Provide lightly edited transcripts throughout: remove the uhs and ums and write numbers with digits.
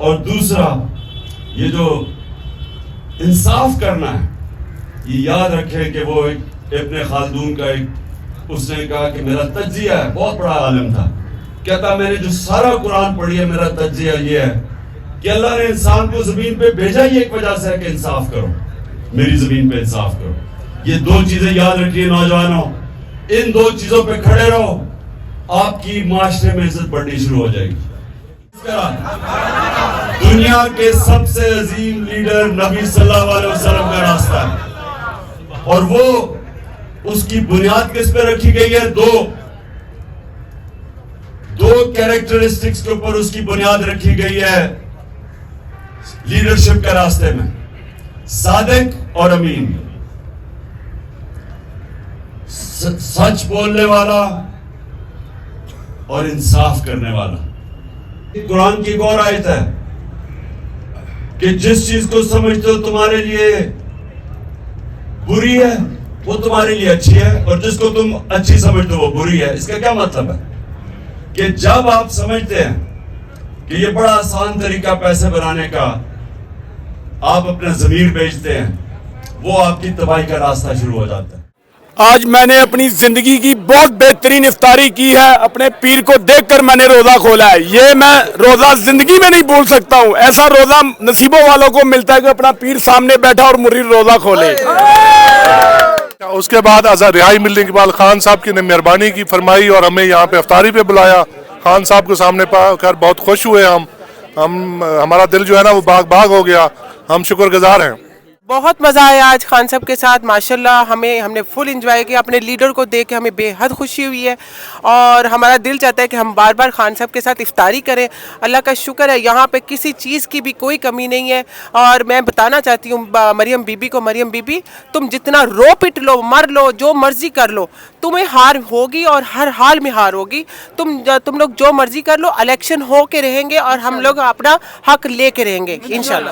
اور دوسرا یہ جو انصاف کرنا ہے، یہ یاد رکھیں کہ وہ ابن خلدون کا اس نے کہا کہ میرا تجزیہ ہے، بہت بڑا عالم تھا، کہتا میں نے جو سارا قرآن پڑھی ہے میرا تجزیہ یہ ہے کہ اللہ نے انسان کو زمین پہ بھیجا ہی ایک وجہ سے ہے کہ انصاف کرو، میری زمین پہ انصاف کرو۔ یہ دو چیزیں یاد رکھیے نوجوانوں، ان دو چیزوں پہ کھڑے رہو، آپ کی معاشرے میں عزت بڑھنی شروع ہو جائے گی۔ دنیا کے سب سے عظیم لیڈر نبی صلی اللہ علیہ وسلم کا راستہ ہے، اور وہ اس کی بنیاد کس پہ رکھی گئی ہے؟ دو کیریکٹرسٹکس کے اوپر اس کی بنیاد رکھی گئی ہے لیڈرشپ کے راستے میں، صادق اور امین، سچ بولنے والا اور انصاف کرنے والا۔ قرآن کی ایک اور آیت ہے کہ جس چیز کو سمجھتے ہو تمہارے لیے بری ہے وہ تمہارے لیے اچھی ہے، اور جس کو تم اچھی سمجھتے ہو وہ بری ہے۔ اس کا کیا مطلب ہے؟ کہ جب آپ سمجھتے ہیں کہ یہ بڑا آسان طریقہ پیسے بنانے کا، آپ اپنا ضمیر بیچتے ہیں، وہ آپ کی تباہی کا راستہ شروع ہو جاتا ہے۔ آج میں نے اپنی زندگی کی بہت بہترین افطاری کی ہے، اپنے پیر کو دیکھ کر میں نے روزہ کھولا ہے۔ یہ میں روزہ زندگی میں نہیں بھول سکتا ہوں۔ ایسا روزہ نصیبوں والوں کو ملتا ہے کہ اپنا پیر سامنے بیٹھا اور مرید روزہ کھولے۔ اس کے بعد ازا رہائی ملنے کے بعد خان صاحب کی نے مہربانی کی فرمائی اور ہمیں یہاں پہ افطاری پہ بلایا۔ خان صاحب کو سامنے پا کر بہت خوش ہوئے ہمارا دل جو ہے نا وہ باغ باغ ہو گیا۔ ہم شکر گزار ہیں۔ بہت مزہ آیا آج خان صاحب کے ساتھ، ماشاءاللہ ہم نے فل انجوائے کیا۔ اپنے لیڈر کو دیکھ کے ہمیں بے حد خوشی ہوئی ہے، اور ہمارا دل چاہتا ہے کہ ہم بار بار خان صاحب کے ساتھ افطاری کریں۔ اللہ کا شکر ہے یہاں پہ کسی چیز کی بھی کوئی کمی نہیں ہے، اور میں بتانا چاہتی ہوں مریم بی بی کو، مریم بی بی تم جتنا رو پٹ لو، مر لو، جو مرضی کر لو، تمہیں ہار ہوگی اور ہر حال میں ہار ہوگی۔ تم لوگ جو مرضی کر لو، الیکشن ہو کے رہیں گے اور ہم لوگ اپنا حق لے کے رہیں گے انشاءاللہ۔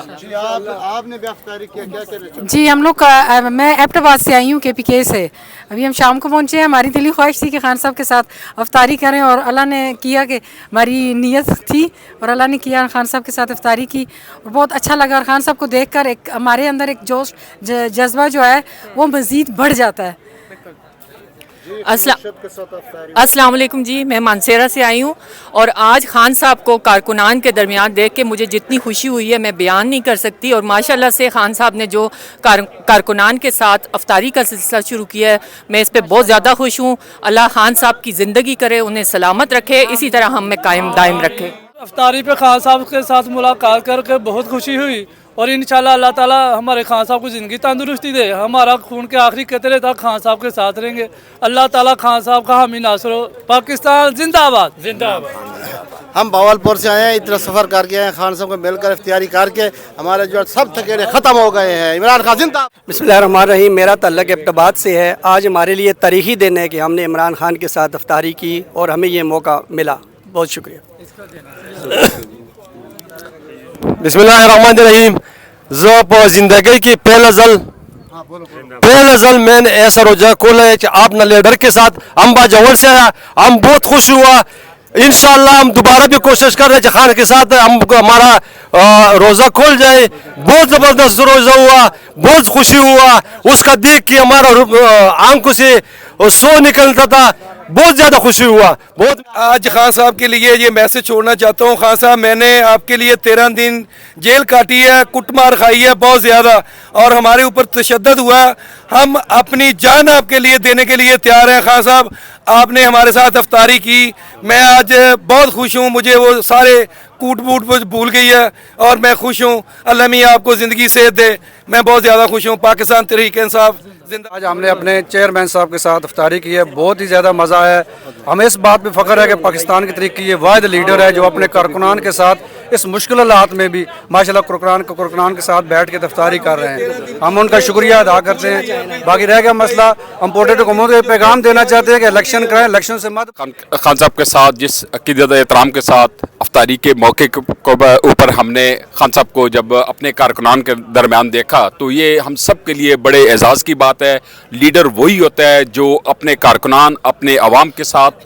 آپ نے بھی افطاری کیا، کیا جی ہم لوگ میں ایبٹ آباد سے آئی ہوں، کے پی کے سے۔ ابھی ہم شام کو پہنچے ہیں۔ ہماری دلی خواہش تھی کہ خان صاحب کے ساتھ افطاری کریں، اور اللہ نے کیا کہ ہماری نیت تھی اور اللہ نے کیا، خان صاحب کے ساتھ افطاری کی اور بہت اچھا لگا۔ اور خان صاحب کو دیکھ کر ایک ہمارے اندر ایک جوش جذبہ جو ہے وہ مزید بڑھ جاتا ہے۔ السلام علیکم جی، میں مانسیرا سے آئی ہوں، اور آج خان صاحب کو کارکنان کے درمیان دیکھ کے مجھے جتنی خوشی ہوئی ہے میں بیان نہیں کر سکتی۔ اور ماشاءاللہ سے خان صاحب نے جو کارکنان کے ساتھ افطاری کا سلسلہ شروع کیا ہے، میں اس پہ بہت زیادہ خوش ہوں۔ اللہ خان صاحب کی زندگی کرے، انہیں سلامت رکھے، اسی طرح ہم میں قائم دائم رکھے۔ افطاری پہ خان صاحب کے ساتھ ملاقات کر کے بہت خوشی ہوئی، اور انشاءاللہ اللہ تعالیٰ ہمارے خان صاحب کو زندگی تندرستی دے، ہمارا خون کے آخری قطرے تک خان صاحب کے ساتھ رہیں گے۔ اللہ تعالیٰ خان صاحب کا حامی ناصر ہو۔ پاکستان زندہ آباد، زندہ آباد۔ ہم باولپور سے آئے ہیں، اتنا سفر کر کے آئے، خان صاحب کو مل کر افطاری کر کے ہمارے جو سب تھکیرے ختم ہو گئے ہیں۔ عمران خان زندہ۔ بسم اللہ الرحمن الرحیم۔ میرا تعلق ایبٹ آباد سے ہے۔ آج ہمارے لیے تاریخی دن ہے کہ ہم نے عمران خان کے ساتھ افطاری کی اور ہمیں یہ موقع ملا۔ بہت شکریہ۔ بسم اللہ الرحمن الرحیم۔ زندگی کی پہلا ځل میں نے ایسا روزہ کھولا ہے کہ آپ نہ لیڈر کے ساتھ ہم باجوڑ سے آیا، ہم بہت خوش ہوا۔ انشاءاللہ ہم دوبارہ بھی کوشش کر رہے ہیں کہ خان کے ساتھ ہمارا روزہ کھول جائے۔ بہت زبردست روزہ ہوا، بہت خوشی ہوا، اس کا دیکھ کے ہمارا آنکھوں سے سو نکلتا تھا، بہت زیادہ خوشی ہوا۔ بہت آج خان صاحب کے لیے یہ میسج چھوڑنا چاہتا ہوں، خان صاحب میں نے آپ کے لیے 13 دن جیل کاٹی ہے، کٹ مار کھائی ہے بہت زیادہ، اور ہمارے اوپر تشدد ہوا، ہم اپنی جان آپ کے لیے دینے کے لیے تیار ہیں۔ خان صاحب آپ نے ہمارے ساتھ افطاری کی، میں آج بہت خوش ہوں، مجھے وہ سارے کوٹ بوٹ بھول گئی ہے اور میں خوش ہوں۔ اللہ میاں آپ کو زندگی صحت دے، میں بہت زیادہ خوش ہوں۔ پاکستان تحریک انصاف زندہ۔ آج ہم نے اپنے چیئرمین صاحب کے ساتھ افطاری کی ہے، بہت ہی زیادہ مزہ آیا ہے۔ ہمیں اس بات پہ فخر ہے کہ پاکستان کی تحریک کی یہ واحد لیڈر ہے جو اپنے کارکنان کے ساتھ اس مشکل حالات میں بھی ماشاءاللہ کارکنان کے ساتھ بیٹھ کے افطاری کر رہے ہیں۔ ہم ان کا شکریہ ادا کرتے ہیں۔ باقی رہ گیا مسئلہ، ہم پولیٹک حکومت کو پیغام دینا چاہتے ہیں کہ الیکشن کریں، الیکشن سے مت۔ خان صاحب کے ساتھ جس عقیدت احترام کے ساتھ افطاری کے موقع کے اوپر ہم نے خان صاحب کو جب اپنے کارکنان کے درمیان دیکھا تو یہ ہم سب کے لیے بڑے اعزاز کی بات ہے۔ لیڈر وہی ہوتا ہے جو اپنے کارکنان، اپنے عوام کے ساتھ